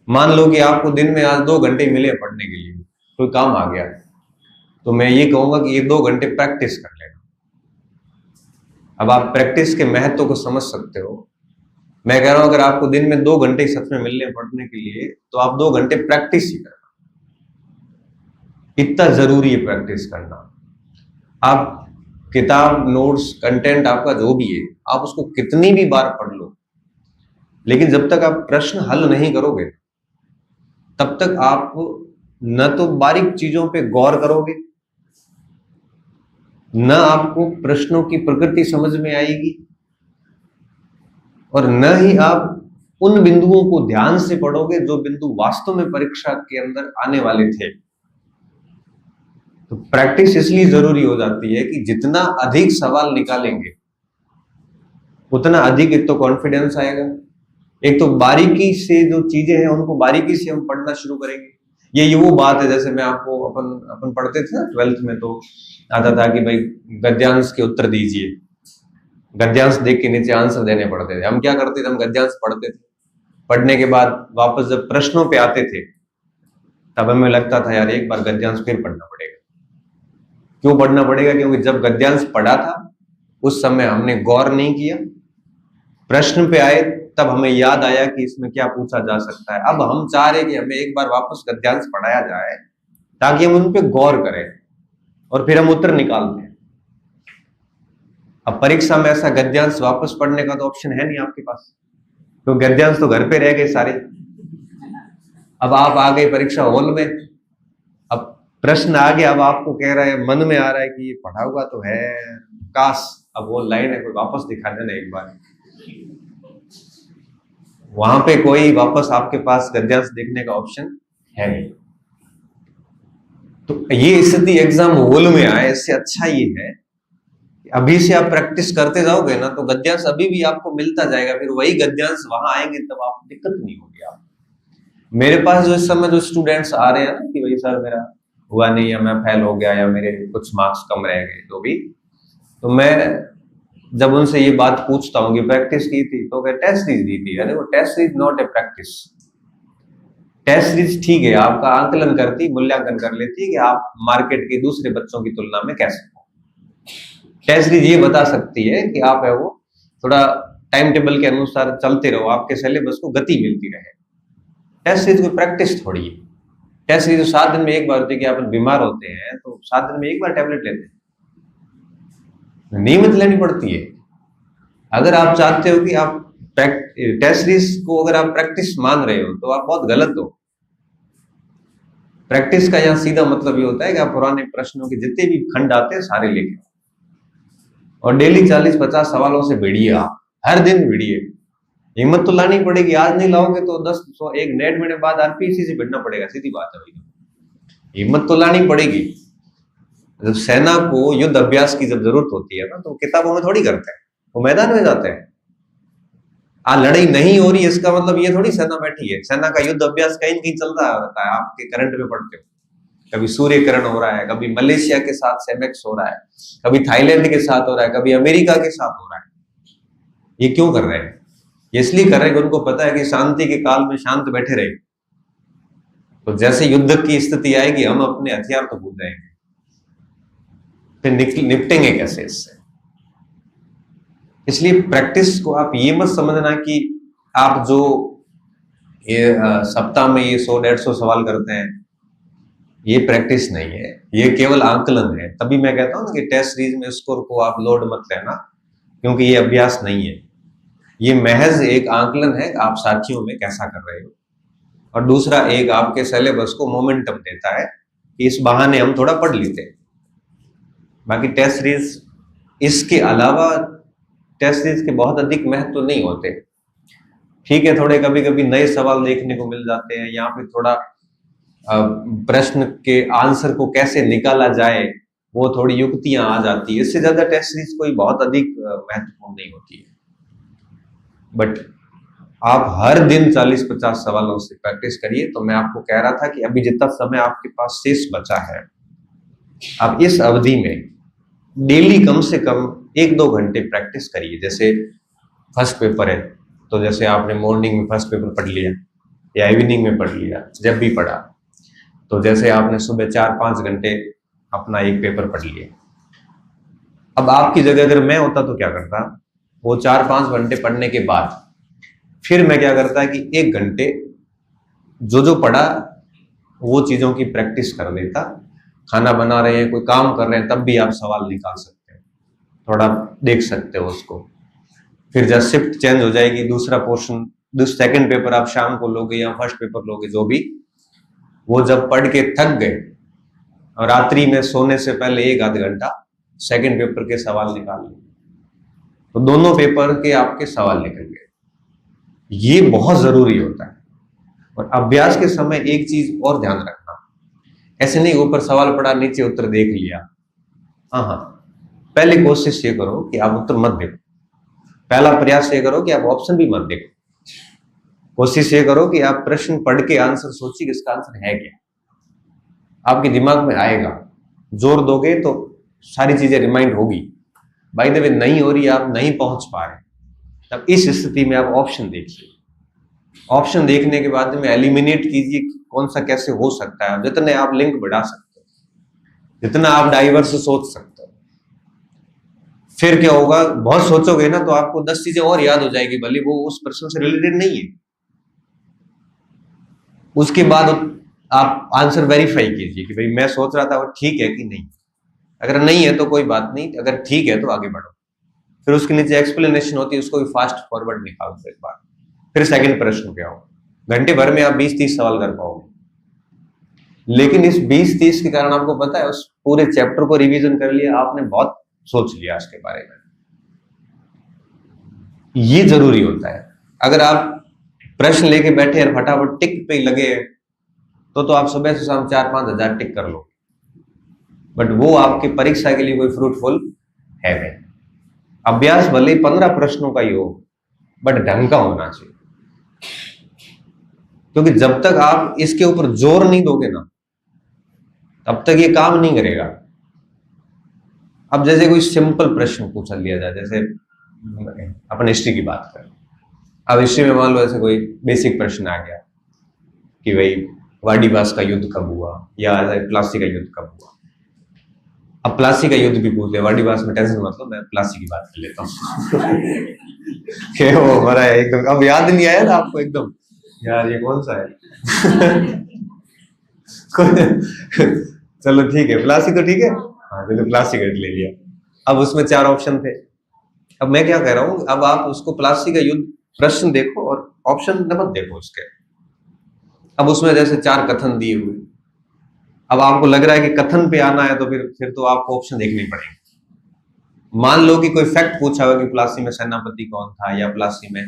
मान लो कि आपको दिन में आज 2 घंटे मिले पढ़ने के लिए, कोई काम आ गया, तो मैं ये कहूंगा कि ये 2 घंटे प्रैक्टिस कर लेना। अब आप प्रैक्टिस के महत्व को समझ सकते हो। मैं कह रहा हूं अगर आपको दिन में 2 घंटे सच में मिलने पढ़ने के लिए, तो आप 2 घंटे प्रैक्टिस ही करना। इतना जरूरी है प्रैक्टिस करना। आप किताब, नोट्स, कंटेंट आपका जो भी है, आप उसको कितनी भी बार पढ़ लो, लेकिन जब तक आप प्रश्न हल नहीं करोगे, तब तक आप न तो बारीक चीजों पे गौर करोगे, न आपको प्रश्नों की प्रकृति समझ में आएगी, और न ही आप उन बिंदुओं को ध्यान से पढ़ोगे जो बिंदु वास्तव में परीक्षा के अंदर आने वाले थे। तो प्रैक्टिस इसलिए जरूरी हो जाती है कि जितना अधिक सवाल निकालेंगे, उतना अधिक एक तो कॉन्फिडेंस आएगा, एक तो बारीकी से जो चीजें हैं उनको बारीकी से हम पढ़ना शुरू करेंगे। ये वो बात है, जैसे मैं आपको अपन पढ़ते थे ना 12th में, तो आता था कि भाई गद्यांश के उत्तर दीजिए, गद्यांश देख के नीचे आंसर देने पड़ते थे। हम क्या करते थे, हम गद्यांश पढ़ते थे, पढ़ने के बाद वापस जब प्रश्नों पे आते थे, तब हमें लगता था यार एक बार गद्यांश फिर पढ़ना पड़ेगा। क्यों पढ़ना पड़ेगा? क्योंकि जब गद्यांश पढ़ा था उस समय हमने गौर नहीं किया, प्रश्न पे आए तब हमें याद आया कि इसमें क्या पूछा जा सकता है। अब हम चाह रहे कि हमें एक बार वापस गद्यांश पढ़ाया जाए ताकि हम उन पे गौर करें और फिर हम उत्तर निकालते हैं। अब परीक्षा में ऐसा गद्यांश वापस पढ़ने का तो ऑप्शन है नहीं आपके पास, तो गद्यांश तो घर पे रह गए सारे। अब आप आ गए परीक्षा हॉल में, अब प्रश्न आ गया, अब आपको कह रहा है, मन में आ रहा है कि ये पढ़ा हुआ तो है, काश अब वो लाइन है कोई वापस दिखा देना एक बार। वहां पे कोई वापस आपके पास गद्यांश देखने का ऑप्शन है नहीं। तो ये स्थिति एग्जाम हॉल में आए, इससे अच्छा ये है कि अभी से आप प्रैक्टिस करते जाओगे ना, तो गद्यांश अभी भी आपको मिलता जाएगा, फिर वही गद्यांश वहां आएंगे तब आपको दिक्कत नहीं होगी। आप मेरे पास जो इस समय जो स्टूडेंट्स आ रहे हैं ना कि भाई सर मेरा हुआ नहीं, या मैं फेल हो गया, या मेरे कुछ मार्क्स कम रह गए, जो भी, तो मैं जब उनसे ये बात पूछता हूँ कि प्रैक्टिस की थी, तो क्या टेस्ट सीरीज दी थी? अरे वो test series not a practice. Test series ठीक है, आपका आकलन करती, मूल्यांकन कर लेती है कि आप मार्केट के दूसरे बच्चों की तुलना में कैसे हो। टेस्ट सीरीज ये बता सकती है कि आप है वो थोड़ा टाइम टेबल के अनुसार चलते रहो, आपके सिलेबस को गति मिलती रहे। टेस्ट सीरीज कोई प्रैक्टिस थोड़ी है। टेस्ट सीरीज 7 दिन में एक बार होती है कि आप बीमार होते हैं तो 7 दिन में एक बार टेबलेट लेते हैं, नियमित लेनी पड़ती है। अगर आप चाहते हो कि आप टेस्ट सीरीज को अगर आप प्रैक्टिस मान रहे हो तो आप बहुत गलत हो। प्रैक्टिस का यहाँ सीधा मतलब ये होता है कि आप पुराने प्रश्नों के जितने भी खंड आते हैं सारे लेके और डेली 40-50 सवालों से भिड़िए। आप हर दिन भिड़िए, हिम्मत तो लानी पड़ेगी। आज नहीं लाओगे तो 1 डेढ़ महीने बाद आरपीसी से भिड़ना पड़ेगा, सीधी बात है भाई। हिम्मत तो लानी पड़ेगी। जब सेना को युद्ध अभ्यास की जब जरूरत होती है ना, तो किताबों में थोड़ी करते हैं, वो मैदान में जाते हैं। आज लड़ाई नहीं हो रही है इसका मतलब ये थोड़ी सेना बैठी है। सेना का युद्ध अभ्यास कहीं कहीं चलता रहता है, आपके करंट में पढ़ते हो। कभी सूर्यकरण हो रहा है, कभी मलेशिया के साथ सेमेक्स हो रहा है, कभी थाईलैंड के साथ हो रहा है, कभी अमेरिका के साथ हो रहा है। ये क्यों कर रहे हैं? ये इसलिए कर रहे हैं कि उनको पता है कि शांति के काल में शांत बैठे रहे, तो जैसे युद्ध की स्थिति आएगी हम अपने हथियार तो भूल जाएंगे, फिर निपटेंगे कैसे इससे? इसलिए प्रैक्टिस को आप ये मत समझना कि आप जो ये सप्ताह में ये 100-150 सवाल करते हैं, ये प्रैक्टिस नहीं है, ये केवल आंकलन है। तभी मैं कहता हूं कि टेस्ट सीरीज में स्कोर को आप लोड मत लेना, क्योंकि ये अभ्यास नहीं है, ये महज एक आंकलन है आप साथियों में कैसा कर रहे हो। और दूसरा, एक आपके सिलेबस को मोमेंटम देता है कि इस बहाने हम थोड़ा पढ़ लेते हैं। बाकी टेस्ट सीरीज, इसके अलावा टेस्ट सीरीज के बहुत अधिक महत्व नहीं होते। ठीक है, थोड़े कभी कभी नए सवाल देखने को मिल जाते हैं, यहाँ पे थोड़ा प्रश्न के आंसर को कैसे निकाला जाए वो थोड़ी युक्तियां आ जाती है। इससे ज्यादा टेस्ट सीरीज कोई बहुत अधिक महत्वपूर्ण नहीं होती है। बट आप हर दिन 40-50 सवालों से प्रैक्टिस करिए। तो मैं आपको कह रहा था कि अभी जितना समय आपके पास शेष बचा है, आप इस अवधि में डेली कम से कम 1-2 घंटे प्रैक्टिस करिए। जैसे फर्स्ट पेपर है, तो जैसे आपने मॉर्निंग में फर्स्ट पेपर पढ़ लिया, या इवनिंग में पढ़ लिया, जब भी पढ़ा। तो जैसे आपने सुबह 4-5 घंटे अपना एक पेपर पढ़ लिया। अब आपकी जगह अगर मैं होता तो क्या करता, वो 4-5 घंटे पढ़ने के बाद फिर मैं क्या करता कि 1 घंटे जो पढ़ा वो चीजों की प्रैक्टिस कर लेता। खाना बना रहे हैं, कोई काम कर रहे हैं, तब भी आप सवाल निकाल सकते हैं, थोड़ा देख सकते हो उसको। फिर जब शिफ्ट चेंज हो जाएगी, दूसरा पोर्शन, सेकंड पेपर आप शाम को लोगे या फर्स्ट पेपर लोगे, जो भी, वो जब पढ़ के थक गए और रात्रि में सोने से पहले 1-आध घंटा सेकंड पेपर के सवाल निकाल लिए, तो दोनों पेपर के आपके सवाल निकल गए। ये बहुत जरूरी होता है। और अभ्यास के समय एक चीज और ध्यान रखना, ऐसे नहीं ऊपर सवाल पढ़ा नीचे उत्तर देख लिया। हाँ, पहले कोशिश ये करो कि आप उत्तर मत देखो। पहला प्रयास ये करो कि आप ऑप्शन भी मत देखो। कोशिश ये करो कि आप प्रश्न पढ़ के आंसर सोचिए, इसका आंसर है क्या, आपके दिमाग में आएगा। जोर दोगे तो सारी चीजें रिमाइंड होगी। बाय द वे नहीं हो रही, आप नहीं पहुंच पा रहे, तब इस स्थिति में आप ऑप्शन देखिए। ऑप्शन देखने के बाद में एलिमिनेट कीजिए कौन सा कैसे हो सकता है। जितने आप लिंक बढ़ा सकते हो, जितना आप डाइवर्स सोच सकते हो, फिर क्या होगा, बहुत सोचोगे ना तो आपको 10 चीजें और याद हो जाएगी, भले वो उस प्रश्न से रिलेटेड नहीं है। उसके बाद आप आंसर वेरीफाई कीजिए कि भाई मैं सोच रहा था वो ठीक है कि नहीं। अगर नहीं है तो कोई बात नहीं, अगर ठीक है तो आगे बढ़ो। फिर उसके नीचे एक्सप्लेनेशन होती है, उसको भी फास्ट फॉरवर्ड निकाल दो एक बार। फिर सेकंड प्रश्न पे आओ। घंटे भर में आप 20-30 सवाल कर पाओगे, लेकिन इस 20-30 के कारण आपको पता है, उस पूरे चैप्टर को रिवीजन कर लिया आपने, बहुत सोच लिया उसके बारे में। ये जरूरी होता है। अगर आप प्रश्न लेके बैठे और फटाफट टिक पे लगे तो आप सुबह से शाम 4-5 हजार टिक कर लो, बट वो आपकी परीक्षा के लिए कोई फ्रूटफुल है नहीं। अभ्यास भले 15 प्रश्नों का ही हो, बट ढंग का होना चाहिए। क्योंकि जब तक आप इसके ऊपर जोर नहीं दोगे ना, तब तक ये काम नहीं करेगा। अब जैसे कोई सिंपल प्रश्न पूछा लिया जाए, जैसे अपन हिस्ट्री की बात करें। अब हिस्ट्री में मान लो ऐसे कोई बेसिक प्रश्न आ गया कि भाई वाडीवास का युद्ध कब हुआ, या प्लासी का युद्ध कब हुआ। अब प्लासी का युद्ध भी पूछ लिया, वाडीवास में टेंशन मतलब, मैं प्लासी की बात कर लेता हूँ। वो हमारा एकदम अब याद नहीं आया ना आपको, एकदम यार ये कौन सा है। चलो ठीक है, प्लासी तो ठीक है, हाँ चलो प्लासी का ले लिया। अब उसमें 4 ऑप्शन थे। अब मैं क्या कह रहा हूँ, अब आप उसको प्लासी का युद्ध प्रश्न देखो और ऑप्शन मत देखो उसके। अब उसमें जैसे 4 कथन दिए हुए, अब आपको लग रहा है कि कथन पे आना है, तो फिर तो आपको ऑप्शन देखने पड़ेंगे। मान लो कि कोई फैक्ट पूछा हुआ कि प्लासी में सेनापति कौन था, या प्लासी में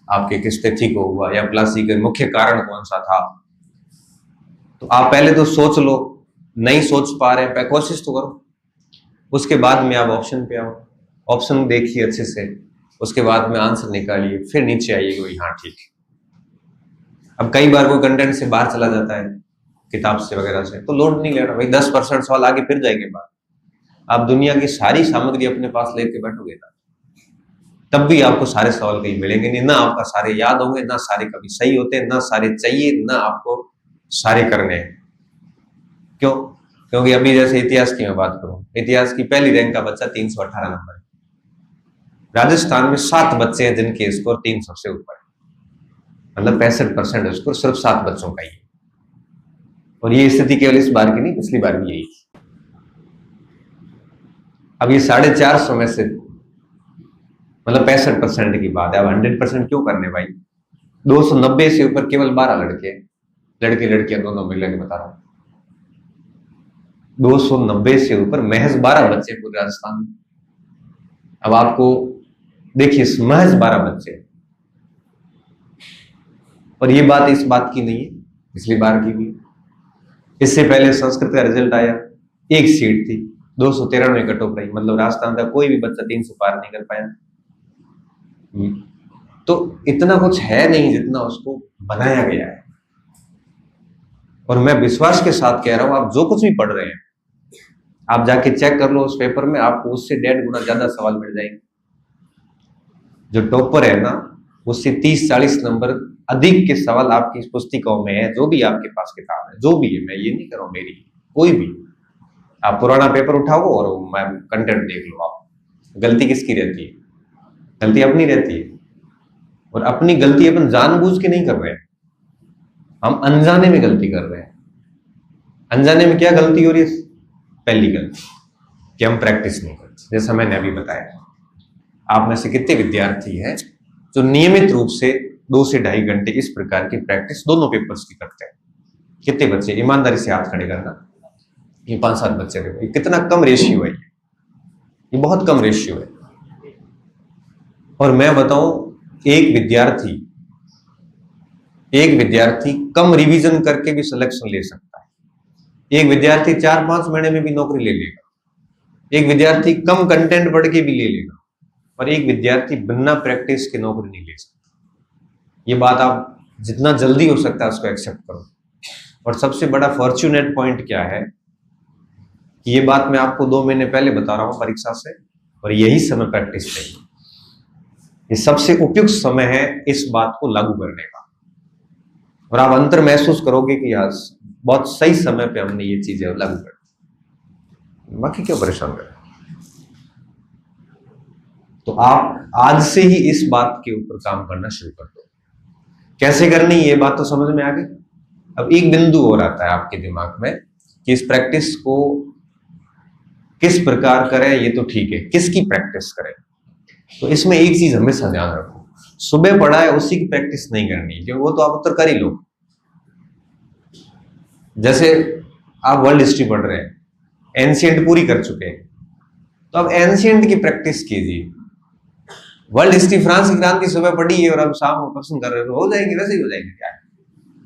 आपके किस तिथि को हुआ, या प्लासी के मुख्य कारण कौन सा था, तो आप पहले तो सोच लो। नहीं सोच पा रहे हैं, कोशिश तो करो। उसके बाद में आप ऑप्शन पे आओ, ऑप्शन देखिए अच्छे से, उसके बाद में आंसर निकालिए, फिर नीचे आइए कि हाँ ठीक है। अब कई बार कोई कंटेंट से बाहर चला जाता है, किताब से वगैरह से, तो लोड नहीं लेना भाई, 10% सवाल आगे फिर जाएंगे बाद। आप दुनिया की सारी सामग्री अपने पास लेके बैठोगे ना, तब भी आपको सारे सवाल कहीं मिलेंगे नहीं, ना आपका सारे याद होंगे, ना सारे कभी सही होते, ना सारे चाहिए, ना आपको सारे करने हैं। क्यों? क्योंकि अभी जैसे इतिहास की मैं बात करूं, इतिहास की पहली रैंक का बच्चा 318 नंबर है। राजस्थान में 7 बच्चे हैं जिनके स्कोर 300 से ऊपर है, मतलब 65% स्कोर सिर्फ 7 बच्चों का ही है। और ये स्थिति केवल इस बार की नहीं, पिछली बार भी यही थी। अब ये 450 में से मतलब 65% की बात है। अब 100% क्यों करने भाई? 290 से ऊपर केवल 12 लड़के लड़कियां दोनों मिला के बता रहा हूं। 290 से ऊपर महज 12 बच्चे पूरे राजस्थान में। अब आपको देखिए, महज 12 बच्चे, और ये बात इस बात की नहीं है, पिछली बार की भी। इससे पहले संस्कृत का रिजल्ट आया, 1 सीट थी, 293 कट ऑफ रही, मतलब राजस्थान का कोई भी बच्चा 300 पार नहीं कर पाया। तो इतना कुछ है नहीं जितना उसको बनाया गया है। और मैं विश्वास के साथ कह रहा हूं, आप जो कुछ भी पढ़ रहे हैं, आप जाके चेक कर लो उस पेपर में, आपको उससे 1.5 गुना ज्यादा सवाल मिल जाएंगे। जो टॉपर है ना, उससे 30-40 नंबर अधिक के सवाल आपकी इस पुस्तिकाओं में है, जो भी आपके पास किताब है, जो भी है, मैं ये नहीं कर रहा हूं मेरी, कोई भी आप पुराना पेपर उठाओ और मैं कंटेंट देख लो। आप गलती किसकी रहती है? गलती अपनी रहती है, और अपनी गलती अपन जानबूझ के नहीं कर रहे हैं, हम अनजाने में गलती कर रहे हैं। अनजाने में क्या गलती हो रही है? पहली गलती कि हम प्रैक्टिस नहीं करते। जैसा मैंने अभी बताया, आप में से कितने विद्यार्थी हैं जो नियमित रूप से 2 से 2.5 घंटे इस प्रकार की प्रैक्टिस दोनों पेपर्स की करते हैं? कितने बच्चे? ईमानदारी से हाथ खड़े करना। ये 5-7 बच्चे थे। कितना कम रेशियो है, ये बहुत कम रेशियो है। और मैं बताऊं, एक विद्यार्थी कम रिवीजन करके भी सिलेक्शन ले सकता है। एक विद्यार्थी 4-5 महीने में भी नौकरी ले लेगा। एक विद्यार्थी कम कंटेंट पढ़ के भी ले लेगा, और एक विद्यार्थी बिना प्रैक्टिस के नौकरी नहीं ले सकता। ये बात आप जितना जल्दी हो सकता है उसको एक्सेप्ट करो। और सबसे बड़ा फॉर्चूनेट पॉइंट क्या है कि ये बात मैं आपको 2 महीने पहले बता रहा हूं परीक्षा से, और यही समय प्रैक्टिस चाहिए। ये सबसे उपयुक्त समय है इस बात को लागू करने का, और आप अंतर महसूस करोगे कि यार बहुत सही समय पे हमने ये चीजें लागू कर दी। बाकी क्यों परेशान करें? तो आप आज से ही इस बात के ऊपर काम करना शुरू कर दो। कैसे करनी, ये बात तो समझ में आ गई। अब एक बिंदु और आता है आपके दिमाग में कि इस प्रैक्टिस को किस प्रकार करें। ये तो ठीक है, किसकी प्रैक्टिस करें? तो इसमें एक चीज हमेशा ध्यान रखो, सुबह पढ़ा है उसी की प्रैक्टिस नहीं करनी है, क्योंकि वो तो आप उत्तर कर ही लो। जैसे आप वर्ल्ड हिस्ट्री पढ़ रहे हैं, एंशिएंट पूरी कर चुके हैं, तो अब एंशिएंट की प्रैक्टिस कीजिए। वर्ल्ड हिस्ट्री फ्रांस की क्रांति सुबह पढ़ी है और अब शाम को प्रश्न कर रहे हो जाएंगे, वैसे ही हो जाएंगे। क्या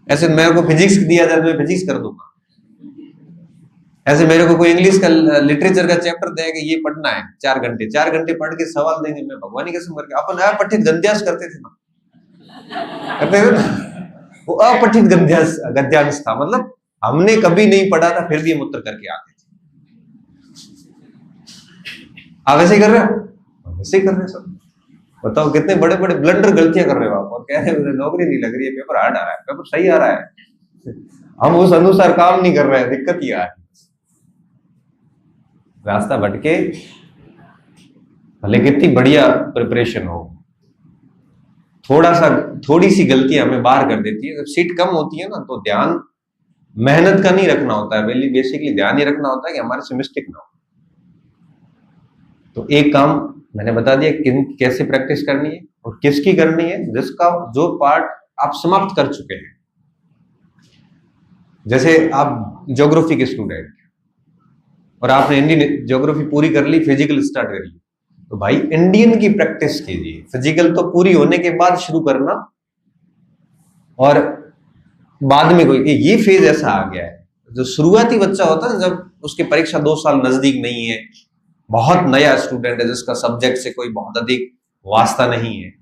ऐसे मेरे को फिजिक्स दिया जाए तो मैं फिजिक्स कर दूंगा, ऐसे मेरे को कोई इंग्लिश का लिटरेचर का चैप्टर देगा, ये पढ़ना है 4 घंटे, 4 घंटे पढ़ के सवाल देंगे, मैं भगवान की कसम करके। अपन अपठित गद्यांश करते थे ना, करते थे ना, वो अपठित गद्यांश था, मतलब हमने कभी नहीं पढ़ा था फिर भी हम उत्तर करके आते थे। आप वैसे ही कर रहे हो? वैसे ही कर रहे हैं सब। बताओ कितने बड़े बड़े ब्लंडर गलतियां कर रहे हो आप, और कह रहे हैं नौकरी नहीं लग रही है, पेपर हार्ड आ रहा है। पेपर सही आ रहा है, हम उस अनुसार काम नहीं कर रहे हैं, दिक्कत ही आ रही है। रास्ता भटके, भले कितनी बढ़िया प्रिपरेशन हो, थोड़ी सी गलती हमें बाहर कर देती है। जब सीट कम होती है ना, तो ध्यान मेहनत का नहीं रखना होता है, बेसिकली ध्यान ये रखना होता है कि हमारे से मिस्टेक ना हो। तो एक काम मैंने बता दिया कैसे प्रैक्टिस करनी है और किसकी करनी है, जिसका जो पार्ट आप समाप्त कर चुके हैं। जैसे आप ज्योग्राफी के स्टूडेंट और आपने इंडियन ज्योग्राफी पूरी कर ली, फिजिकल स्टार्ट करिए, तो भाई इंडियन की प्रैक्टिस कीजिए। फिजिकल तो पूरी होने के बाद शुरू करना, और बाद में कोई ये फेज ऐसा आ गया है, जो शुरुआती बच्चा होता है जब उसकी परीक्षा 2 साल नजदीक नहीं है, बहुत नया स्टूडेंट है जिसका सब्जेक्ट से कोई बहुत अधिक वास्ता नहीं है,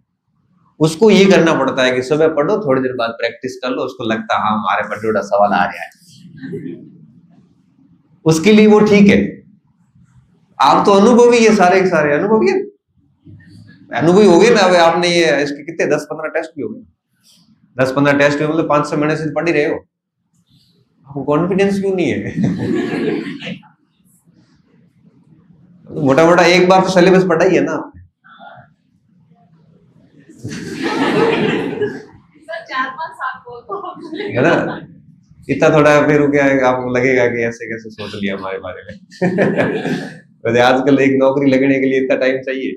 उसको ये करना पड़ता है कि सुबह पढ़ो, थोड़ी देर बाद प्रैक्टिस कर लो। उसको लगता है हाँ हमारे पर जोड़ा सवाल आ रहा है, उसके लिए वो ठीक है। आप तो अनुभवी है, सारे के सारे अनुभवी है, अनुभवी हो गए ना। अब आपने ये इसके कितने 10-15 टेस्ट भी हो गए, 10-15 टेस्ट भी, मतलब 5-6 महीने से पढ़ ही रहे हो। आपको कॉन्फिडेंस क्यों नहीं है? मोटा मोटा एक बार तो सिलेबस पढ़ा ही है ना आपने। है ना, इतना थोड़ा फिर क्या आपको लगेगा कि ऐसे कैसे सोच लिया हमारे बारे में। वैसे आजकल एक नौकरी लगने के लिए इतना टाइम चाहिए?